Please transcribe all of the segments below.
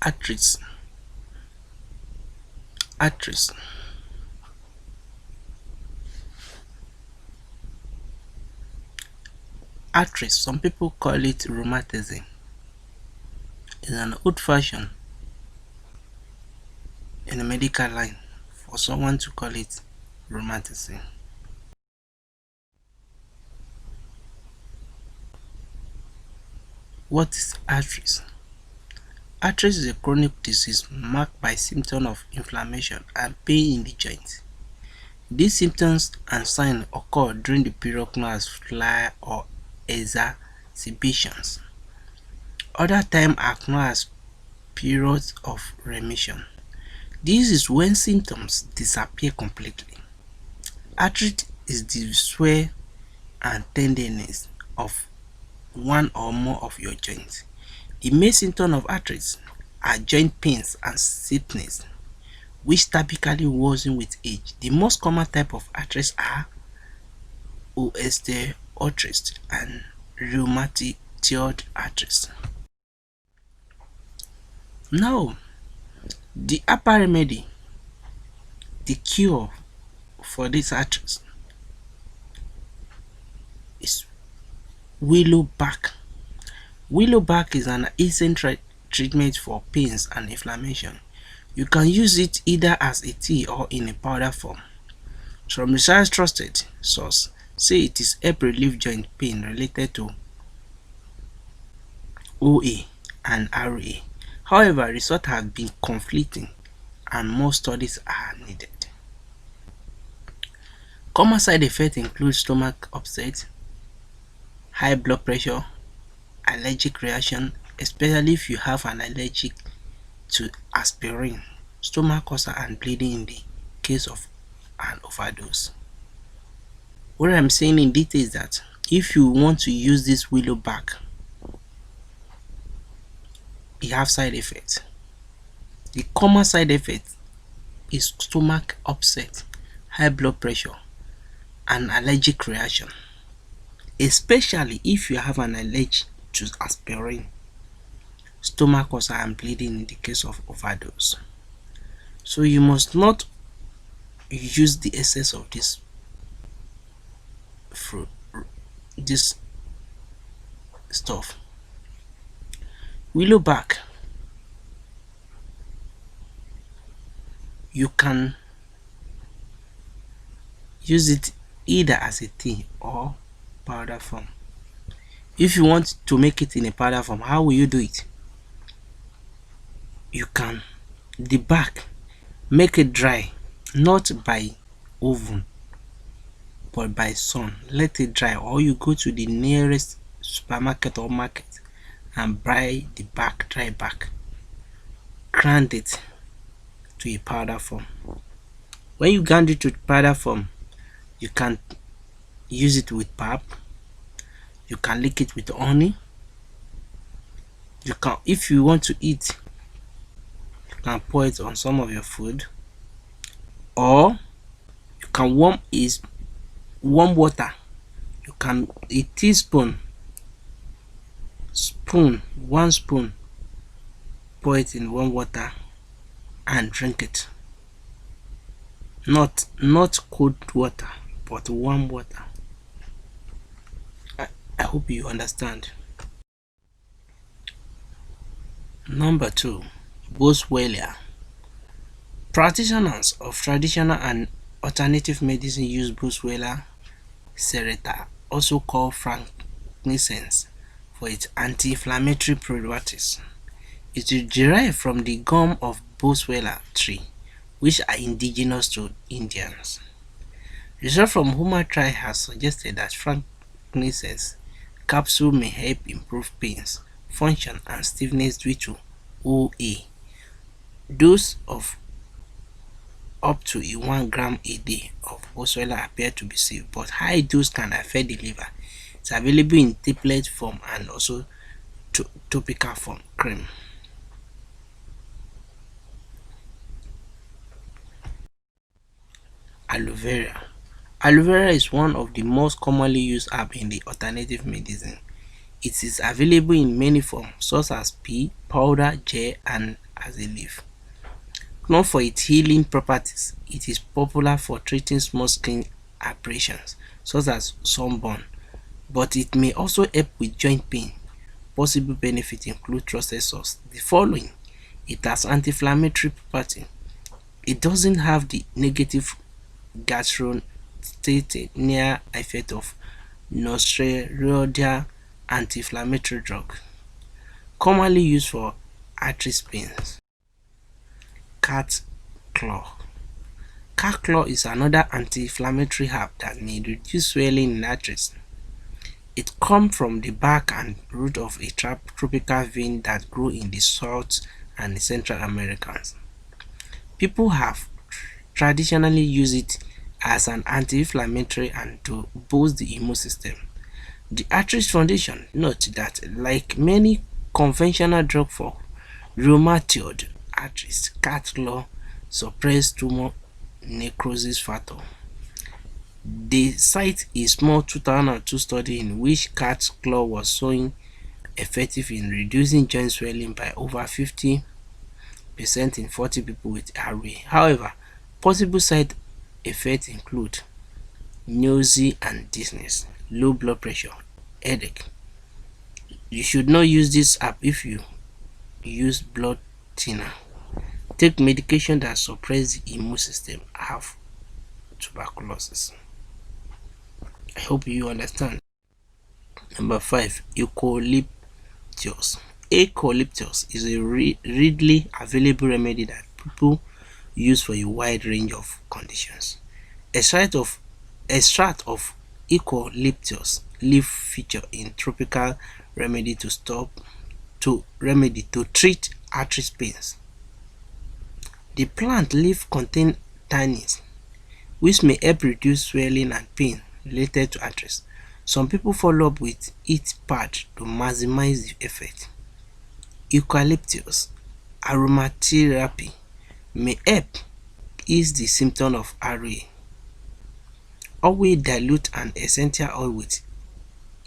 Arthritis. Arthritis. Arthritis, some people call it rheumatism, is an old fashion in the medical line for someone to call it rheumatism. What is arthritis? Arthritis is a chronic disease marked by symptoms of inflammation and pain in the joint. These symptoms and signs occur during the period known as flare or exacerbations. Other times are known as periods of remission. This is when symptoms disappear completely. Arthritis is the swell and tenderness of one or more of your joints. The main symptoms of arthritis are joint pains and stiffness, which typically worsen with age. The most common type of arthritis are osteoarthritis and rheumatoid arthritis. Now, the upper remedy, the cure for this arthritis is willow bark. Willow bark is an instant treatment for pains and inflammation. You can use it either as a tea or in a powder form. Some research trusted source say it is help relieve joint pain related to OA and RA. However, results have been conflicting and more studies are needed. Common side effects include stomach upset, high blood pressure, allergic reaction, especially if you have an allergic to aspirin, stomach ulcer and bleeding in the case of an overdose. What I'm saying in detail is that if you want to use this willow bark, it have side effects. The common side effect is stomach upset, high blood pressure and allergic reaction, especially if you have an allergy to aspirin, stomach ulcer and bleeding in the case of overdose. So you must not use the excess of this fruit, this stuff. Willow bark, you can use it either as a tea or powder form. If you want to make it in a powder form, how will you do it? You can the bark, make it dry, not by oven but by sun. Let it dry, or you go to the nearest supermarket or market and buy the bark, dry bark, grind it to a powder form. When you grind it to powder form, you can use it with pap, you can lick it with honey. You can, if you want to eat, you can pour it on some of your food, or you can warm water. You can a teaspoon, spoon, 1 spoon, pour it in warm water and drink it. Not cold water, but warm water. I hope you understand. Number 2, Boswellia. Practitioners of traditional and alternative medicine use Boswellia serrata, also called frankincense, for its anti-inflammatory properties. It is derived from the gum of Boswellia tree, which are indigenous to Indians. Research from human trials has suggested that frankincense capsule may help improve pains, function and stiffness due to OA. Dose of up to 1 gram a day of Boswellia appear to be safe, but high dose can affect the liver. It's available in tablet form and also topical form cream. Aloe vera. Aloe vera is one of the most commonly used herbs in the alternative medicine. It is available in many forms such as pea, powder, gel and as a leaf. Known for its healing properties, it is popular for treating small skin abrasions such as sunburn, but it may also help with joint pain. Possible benefits include trusted source. The following: it has anti-inflammatory property. It doesn't have the negative gastrointestinal effect of non-steroidal anti-inflammatory drug. Commonly used for arthritis pains. Cat claw. Cat claw is another anti-inflammatory herb that may reduce swelling in arthritis. It comes from the bark and root of a tropical vine that grow in the South and Central Americas. People have traditionally used it as an anti-inflammatory and to boost the immune system. The Arthritis Foundation notes that, like many conventional drugs for rheumatoid arthritis, cat claw suppress tumor necrosis factor. They cite a small 2002 study in which cat claw was shown effective in reducing joint swelling by over 50% in 40 people with RA. However, possible side effects include nausea and dizziness, low blood pressure, headache. You should not use this app if you use blood thinner, take medication that suppress the immune system, have tuberculosis. I hope you understand. Number 5. Eucalyptus. Eucalyptus is a readily available remedy that people use for a wide range of conditions. Extract of eucalyptus leaf feature in tropical remedy to treat arthritis pains. The plant leaf contain tannins, which may help reduce swelling and pain related to arthritis. Some people follow up with heat pad to maximize the effect. Eucalyptus aromatherapy may help ease the symptom of RA. Always dilute an essential oil with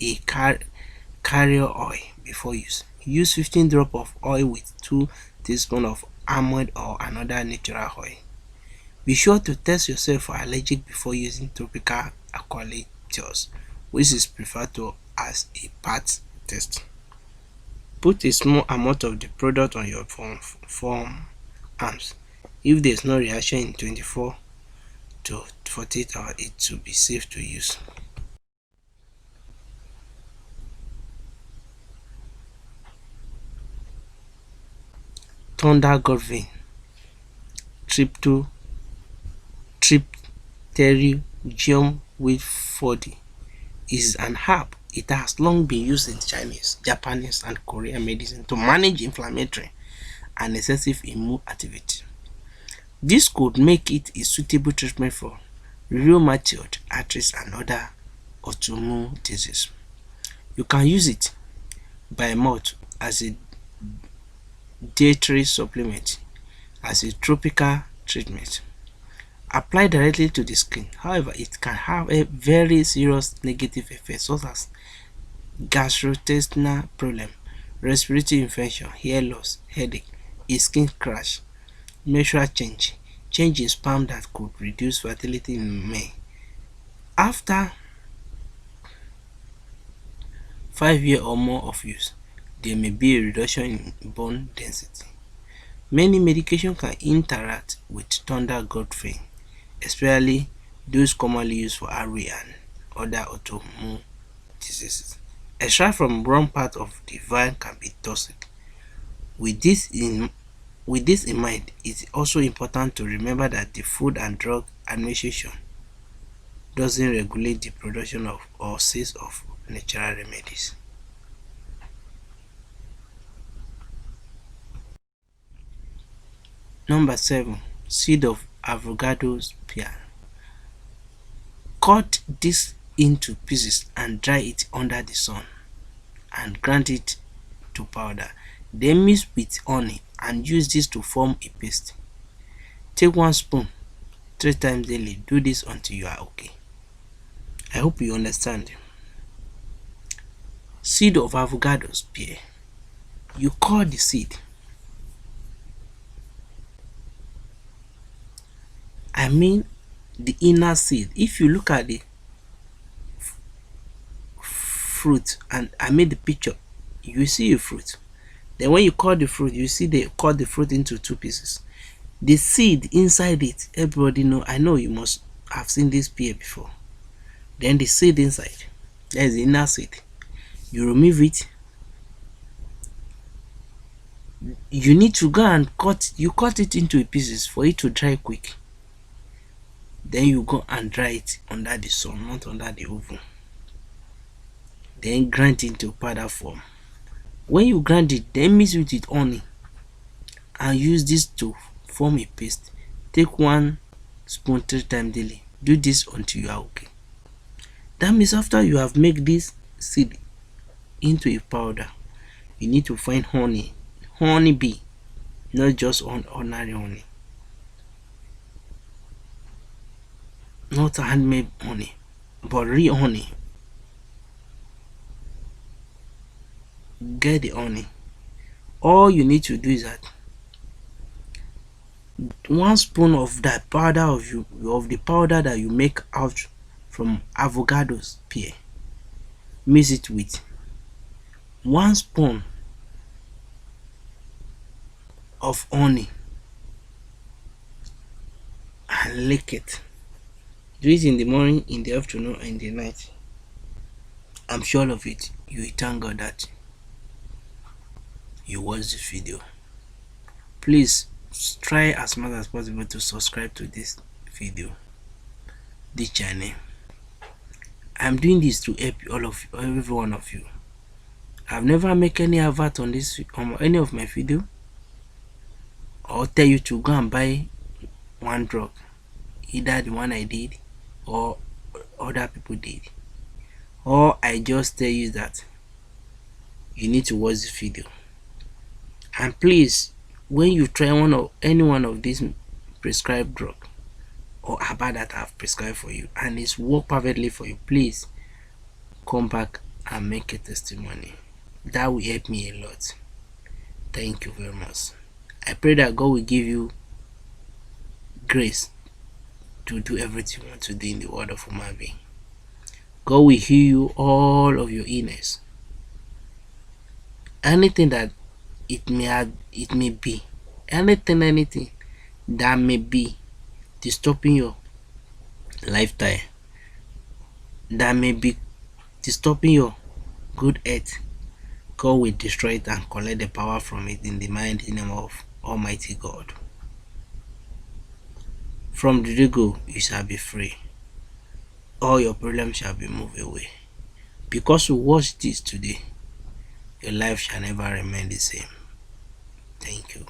a carrier oil before use. Use 15 drops of oil with 2 teaspoons of almond or another natural oil. Be sure to test yourself for allergic before using tropical eucalyptus, which is referred to as a PAT test. Put a small amount of the product on your forearms. If there is no reaction in 24 to 48 hours, it will be safe to use. Thunder god vein, Tripterigium whitfordi, is an herb. It has long been used in Chinese, Japanese, and Korean medicine to manage inflammatory and excessive immune activity. This could make it a suitable treatment for rheumatoid arthritis and other autoimmune diseases. You can use it by mouth as a dietary supplement, as a topical treatment. Apply directly to the skin. However, it can have a very serious negative effects such as gastrointestinal problem, respiratory infection, hair loss, headache, a skin crash, menstrual change in sperm that could reduce fertility in men. After 5 years or more of use, there may be a reduction in bone density. Many medications can interact with thunder god vein, especially those commonly used for RA and other autoimmune diseases. Extract from one part of the vine can be toxic. With this in mind, it's also important to remember that the Food and Drug Administration doesn't regulate the production of or sales of natural remedies. Number 7. Seed of avocado spear. Cut this into pieces and dry it under the sun and grind it to powder. Then mix with honey and use this to form a paste. Take 1 spoon 3 times daily. Do this until you are okay. I hope you understand. Seed of avocado spear. You cut the seed I mean the inner seed. If you look at the fruit, and I made the picture, you see a fruit. Then when you cut the fruit, you see they cut the fruit into two pieces. The seed inside it, everybody know, I know you must have seen this pear before. Then the seed inside, there's the inner seed. You remove it. You need to go and cut it into pieces for it to dry quick. Then you go and dry it under the sun, not under the oven. Then grind it into powder form. When you grind it, then mix it with honey and use this to form a paste. Take 1 spoon 3 times daily. Do this until you are okay. That means after you have made this seed into a powder, you need to find honey bee, not just ordinary honey, not handmade honey, but real honey. Get the honey. All you need to do is that 1 spoon of that powder of the powder that you make out from avocados pear, mix it with 1 spoon of honey and lick it. Do it in the morning, in the afternoon, and in the night. I'm sure of it. You will thank God that you watched this video. Please try as much as possible to subscribe to this video, this channel. I'm doing this to help every one of you. I've never make any advert on any of my video, or tell you to go and buy one drug, either the one I did or other people did, or I just tell you that you need to watch this video. And please, when you try any one of these prescribed drug or herbal that I've prescribed for you and it's work perfectly for you, please come back and make a testimony. That will help me a lot. Thank you very much. I pray that God will give you grace to do everything you want to do in the world of human being. God will heal you all of your illness. Anything that it may be, anything that may be disturbing your lifestyle, that may be disturbing your good health, God will destroy it and collect the power from it in the mighty name of Almighty God. From today go, you shall be free. All your problems shall be moved away. Because you watch this today, your life shall never remain the same. Thank you.